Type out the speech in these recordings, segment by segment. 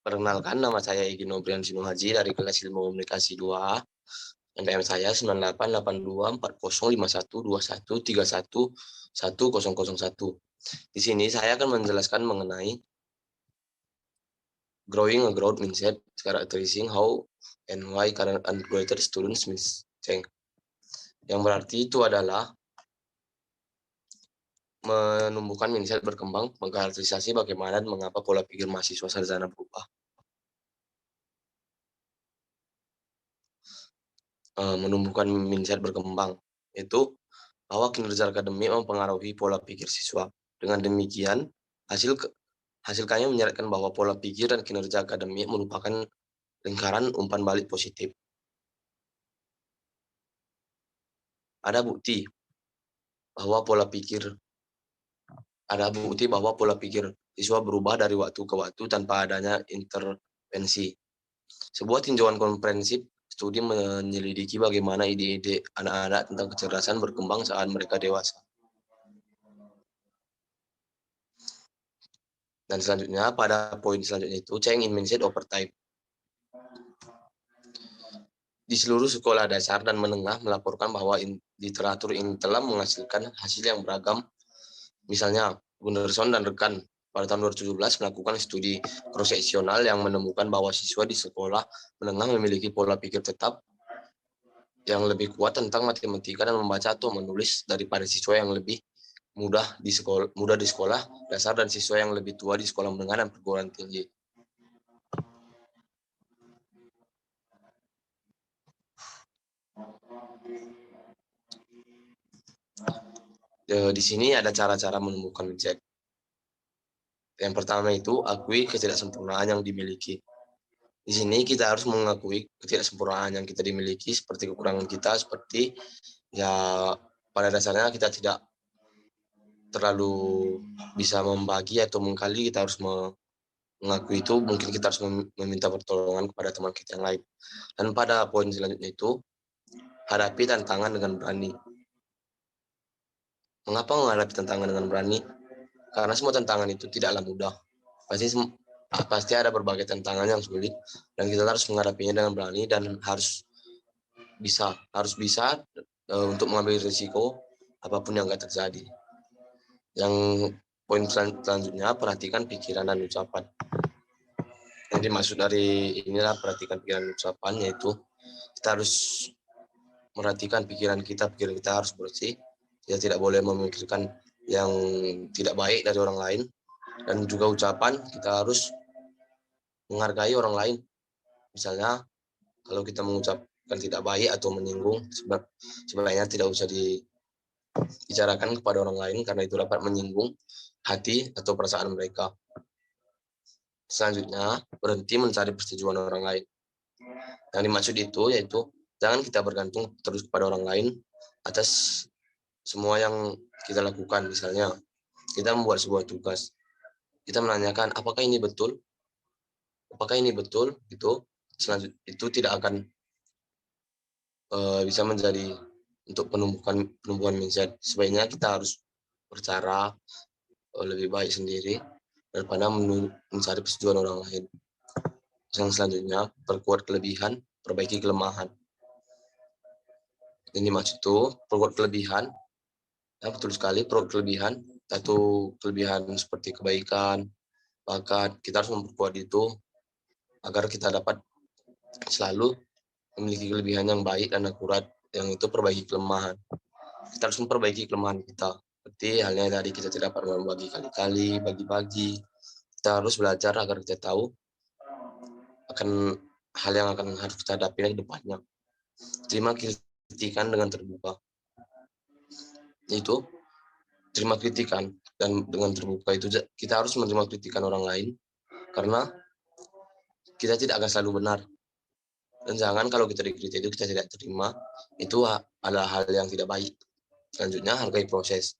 Perkenalkan, nama saya Egy Nobrian Sinuhaji dari kelas Ilmu Komunikasi 2. NPM saya 9882405121311001. Di sini saya akan menjelaskan mengenai growing a growth mindset, characterizing how and why current and graduate students miss change. Yang berarti itu adalah menumbuhkan mindset berkembang, mengkarakterisasi bagaimana dan mengapa pola pikir mahasiswa sarjana berubah. Menumbuhkan mindset berkembang itu bahwa kinerja akademik mempengaruhi pola pikir siswa. Dengan demikian, hasilnya menyarankan bahwa pola pikir dan kinerja akademik merupakan lingkaran umpan balik positif. Ada bukti bahwa pola pikir siswa berubah dari waktu ke waktu tanpa adanya intervensi. Sebuah tinjauan komprehensif studi menyelidiki bagaimana ide-ide anak-anak tentang kecerdasan berkembang saat mereka dewasa. Dan selanjutnya, pada poin selanjutnya itu, change in mindset over time. Di seluruh sekolah dasar dan menengah melaporkan bahwa literatur ini telah menghasilkan hasil yang beragam. Misalnya, Gunderson dan rekan pada tahun 2017 melakukan studi cross-seksional yang menemukan bahwa siswa di sekolah menengah memiliki pola pikir tetap yang lebih kuat tentang matematika dan membaca atau menulis daripada siswa yang lebih muda di sekolah dasar dan siswa yang lebih tua di sekolah menengah dan perguruan tinggi. Di sini ada cara-cara menumbuhkan mindset. Yang pertama itu, akui ketidaksempurnaan yang dimiliki. Di sini kita harus mengakui ketidaksempurnaan yang kita dimiliki, seperti kekurangan kita, seperti ya pada dasarnya kita tidak terlalu bisa membagi atau mengkali, kita harus mengakui itu, mungkin kita harus meminta pertolongan kepada teman kita yang lain. Dan pada poin selanjutnya itu, hadapi tantangan dengan berani. Mengapa menghadapi tantangan dengan berani? Karena semua tantangan itu tidaklah mudah. Pasti ada berbagai tantangan yang sulit dan kita harus menghadapinya dengan berani dan harus bisa untuk mengambil risiko apapun yang akan terjadi. Yang poin selanjutnya, perhatikan pikiran dan ucapan. Yang dimaksud dari inilah perhatikan pikiran dan ucapan, yaitu kita harus merhatikan pikiran kita harus bersih. Kita tidak boleh memikirkan yang tidak baik dari orang lain. Dan juga ucapan, kita harus menghargai orang lain. Misalnya, kalau kita mengucapkan tidak baik atau menyinggung, sebenarnya tidak usah dibicarakan kepada orang lain karena itu dapat menyinggung hati atau perasaan mereka. Selanjutnya, berhenti mencari persetujuan orang lain. Yang dimaksud itu yaitu jangan kita bergantung terus kepada orang lain atas semua yang kita lakukan. Misalnya, kita membuat sebuah tugas. Kita menanyakan, apakah ini betul? Apakah ini betul? Selanjutnya, itu tidak akan bisa menjadi untuk penumbuhan mindset. Sebaiknya kita harus bercara lebih baik sendiri daripada mencari persetujuan orang lain. Yang selanjutnya, perkuat kelebihan, perbaiki kelemahan. Ini maksud itu, perkuat kelebihan, ya betul sekali, perkuat kelebihan, satu kelebihan seperti kebaikan, bakat, kita harus memperkuat itu agar kita dapat selalu memiliki kelebihan yang baik dan akurat, yang itu perbaiki kelemahan. Kita harus memperbaiki kelemahan kita. Seperti halnya tadi kita tidak dapat membagi kali-kali, bagi-bagi. Kita harus belajar agar kita tahu akan hal yang akan harus kita hadapi di depannya. Terima kritikan dengan terbuka. Itu terima kritikan dan dengan terbuka itu kita harus menerima kritikan orang lain karena kita tidak akan selalu benar. Dan jangan kalau kita dikritik itu kita tidak terima, itu adalah hal yang tidak baik. Selanjutnya, hargai proses.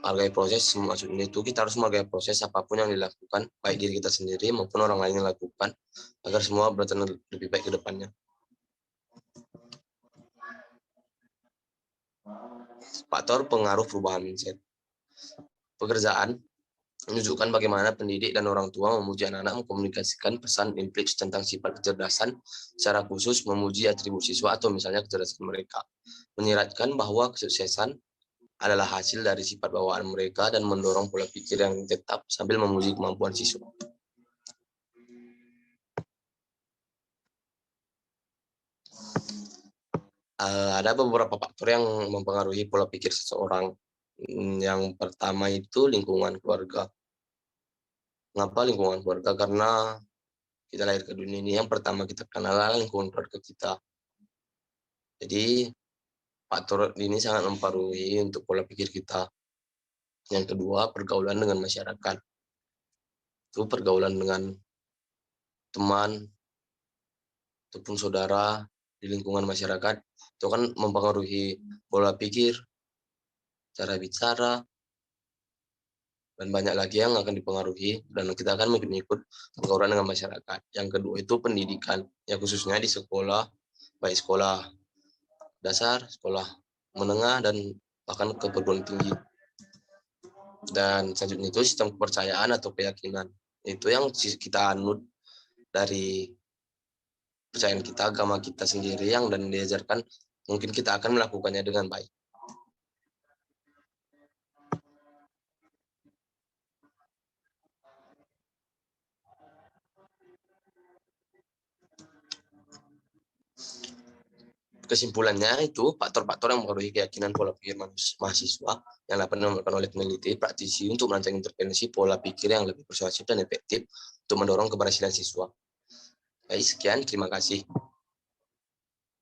Hargai proses, maksudnya itu kita harus menghargai proses apapun yang dilakukan, baik diri kita sendiri maupun orang lain yang lakukan, agar semua berjalan lebih baik ke depannya. Faktor pengaruh perubahan mindset. Pekerjaan menunjukkan bagaimana pendidik dan orang tua memuji anak-anak mengkomunikasikan pesan impliks tentang sifat kecerdasan, secara khusus memuji atribut siswa atau misalnya kecerdasan mereka. Menyiratkan bahwa kesuksesan adalah hasil dari sifat bawaan mereka dan mendorong pola pikir yang tetap sambil memuji kemampuan siswa. Ada beberapa faktor yang mempengaruhi pola pikir seseorang. Yang pertama itu lingkungan keluarga. Mengapa lingkungan keluarga? Karena kita lahir ke dunia ini, yang pertama kita kenal adalah lingkungan keluarga kita. Jadi faktor ini sangat mempengaruhi untuk pola pikir kita. Yang kedua, pergaulan dengan masyarakat. Itu pergaulan dengan teman ataupun saudara di lingkungan masyarakat itu kan mempengaruhi pola pikir, cara bicara, dan banyak lagi yang akan dipengaruhi dan kita akan mengikut pergaulan dengan masyarakat. Yang kedua itu pendidikan, ya khususnya di sekolah, baik sekolah dasar, sekolah menengah, dan bahkan ke perguruan tinggi. Dan selanjutnya itu sistem kepercayaan atau keyakinan. Itu yang kita anut dari kepercayaan kita, agama kita sendiri yang dan diajarkan, mungkin kita akan melakukannya dengan baik. Kesimpulannya itu faktor-faktor yang mempengaruhi keyakinan pola pikir mahasiswa yang dapat dilakukan oleh peneliti praktisi untuk merancang intervensi pola pikir yang lebih persuasif dan efektif untuk mendorong keberhasilan siswa. Baik, sekian, terima kasih.